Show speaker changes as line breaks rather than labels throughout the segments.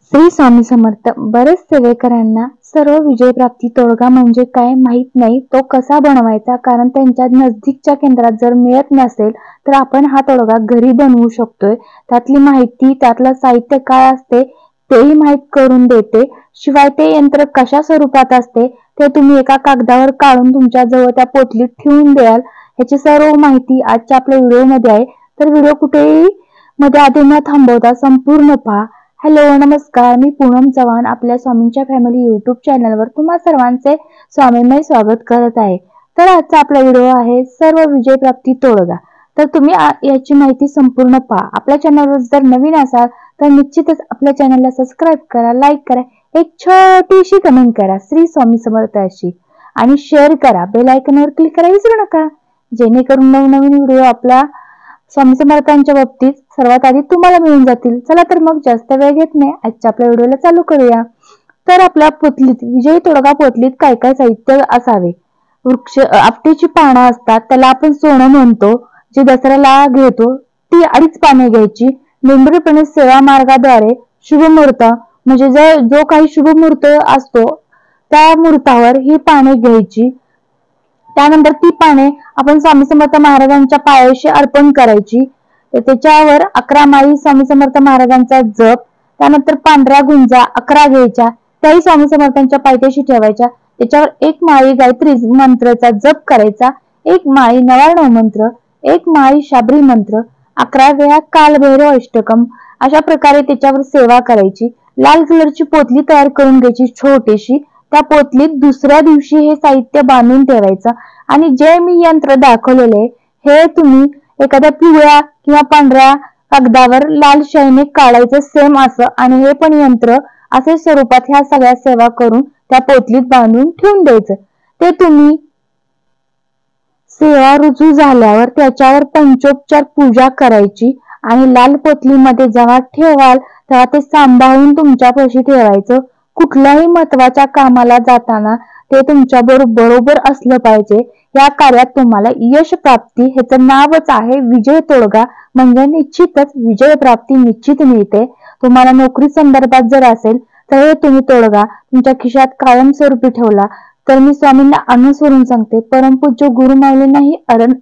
श्री स्वामी समर्थ. बरेच सेवेकरांना सर्व विजय प्राप्ती तोडगा म्हणजे काय माहित नाही, तो कसा बनवायचा. कारण त्यांच्या नजदीकच्या केंद्रात जर मिळत नसेल तर आपण हा तोडगा घरी बनवू शकतोय. त्यातली माहिती, त्यातलं साहित्य काय असते तेही माहित करून देते. शिवाय ते यंत्र कशा स्वरूपात असते ते तुम्ही एका कागदावर काढून तुमच्या जवळ त्या पोटलीत ठेवून द्याल. याची सर्व माहिती आजच्या आपल्या व्हिडिओमध्ये आहे. तर व्हिडिओ कुठेही मध्ये आधी न थांबवता संपूर्ण पहा. हॅलो, नमस्कार. मी पूनम चव्हाण आपल्या स्वामींच्या फॅमिली यूट्यूब चॅनलवर तुम्हा सर्वांचे स्वामीमय स्वागत करत आहे. तर आजचा आपला व्हिडिओ आहे सर्व विजय प्राप्ती तोडगा. तर तुम्ही याची माहिती संपूर्ण पहा. आपल्या चॅनलवर जर नवीन असाल तर निश्चितच आपल्या चॅनलला सबस्क्राईब करा, लाईक करा, एक छोटीशी कमेंट करा श्री स्वामी समर्थ अशी, आणि शेअर करा. बेल आयकॉनवर क्लिक करायला विसरू नका, जेणेकरून नवनवीन व्हिडिओ आपला स्वामी समर्थांच्या बाबतीत सर्वात आधी तुम्हाला मिळून जातील. चला तर मग जास्त वेळ घेत नाही, आजच्या आपल्या व्हिडिओला चालू करूया. तर आपल्या पोतलीत, विजयी तोडगा पोतलीत काय काय साहित्य असावे. आपटेची पानं असतात, त्याला आपण सोनं म्हणतो, जे दसऱ्याला घेतो ती 2.5 पाने घ्यायची. निंबरीपणे सेवा मार्गाद्वारे शुभ मुहूर्त म्हणजे जो काही शुभ मुहूर्त असतो त्या मुहूर्तावर ही पाने घ्यायची. त्यानंतर ती पाने आपण स्वामी समर्थ महाराजांच्या पायाशी अर्पण करायची. त्याच्यावर 11 माळी स्वामी समर्थ महाराजांचा जप, त्यानंतर पांढऱ्या गुंजा 11 घ्यायच्या, त्याही स्वामी समर्थांच्या पायथ्याशी ठेवायच्या. त्याच्यावर 1 माळी गायत्री मंत्राचा जप करायचा, 1 माळी नवार्णव मंत्र, 1 माळी शाबरी मंत्र, 11 वेळा कालभैरव अष्टकम. अशा प्रकारे त्याच्यावर सेवा करायची. लाल कलरची पोतली तयार करून घ्यायची छोटीशी. त्या पोतलीत दुसऱ्या दिवशी हे साहित्य बांधून ठेवायचं. आणि जे मी यंत्र दाखवलेले हे तुम्ही एखाद्या पिवळ्या किंवा पांढऱ्या कागदावर लाल शाईने काढायचं सेम असं, आणि हे पण यंत्र असे स्वरूपात ह्या सगळ्या सेवा करून त्या पोतलीत बांधून ठेवून द्यायचं. ते तुम्ही सेवा रुजू झाल्यावर त्याच्यावर पंचोपचार पूजा करायची आणि लाल पोतलीमध्ये जेव्हा ठेवाल तेव्हा ते सांभाळून तुमच्यापाशी ठेवायचं. कुठल्याही महत्वाच्या कामाला जाताना ते तुमच्या बरोबर असलं पाहिजे. या कार्यात तुम्हाला यश प्राप्ती, ह्याचं नावच आहे विजय तोडगा, म्हणजे निश्चितच विजय प्राप्ती निश्चित मिळते. तुम्हाला नोकरी संदर्भात जर असेल तर हे तुम्ही तोडगा तुमच्या खिशात कायमस्वरूपी ठेवला तर मी स्वामींना अनुस्वरून सांगते, परमपूज्य गुरुमाऊलींनाही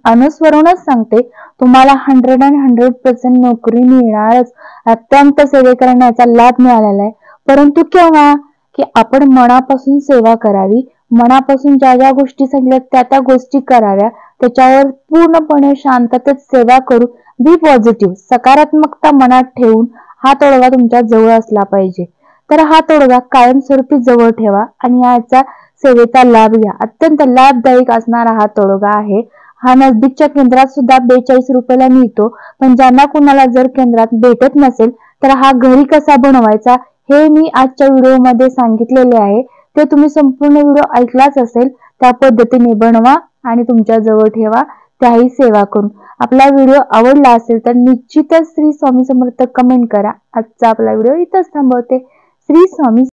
अनुस्वरूनच सांगते, तुम्हाला 100% नोकरी मिळणारच. अत्यंत सेवेकरांना याचा लाभ मिळालेला आहे. परंतु केव्हा, की आपण मनापासून सेवा करावी, मनापासून ज्या ज्या गोष्टी सांगितल्या त्या गोष्टी कराव्या, त्याच्यावर पूर्णपणे शांततेत सेवा करू. बी पॉझिटिव्ह, सकारात्मकता मनात ठेवून हा तोडगा तुमच्या जवळ असला पाहिजे. तर हा तोडगा कायमस्वरूपी जवळ ठेवा आणि याचा सेवेचा लाभ घ्या. अत्यंत लाभदायक असणारा हा तोडगा आहे. हा नजदीकच्या केंद्रात सुद्धा 42 रुपयाला मिळतो. पण ज्यांना कुणाला जर केंद्रात भेटत नसेल तर हा घरी कसा बनवायचा हे मी आजच्या व्हिडिओमध्ये सांगितलेले आहे. ते तुम्ही संपूर्ण व्हिडिओ ऐकलाच असेल. त्या पद्धतीने बनवा आणि तुमच्या जवळ ठेवा, त्याही सेवा करून. आपला व्हिडिओ आवडला असेल तर निश्चितच श्री स्वामी समर्थ कमेंट करा. आजचा आपला व्हिडिओ इथंच थांबवते. श्री स्वामी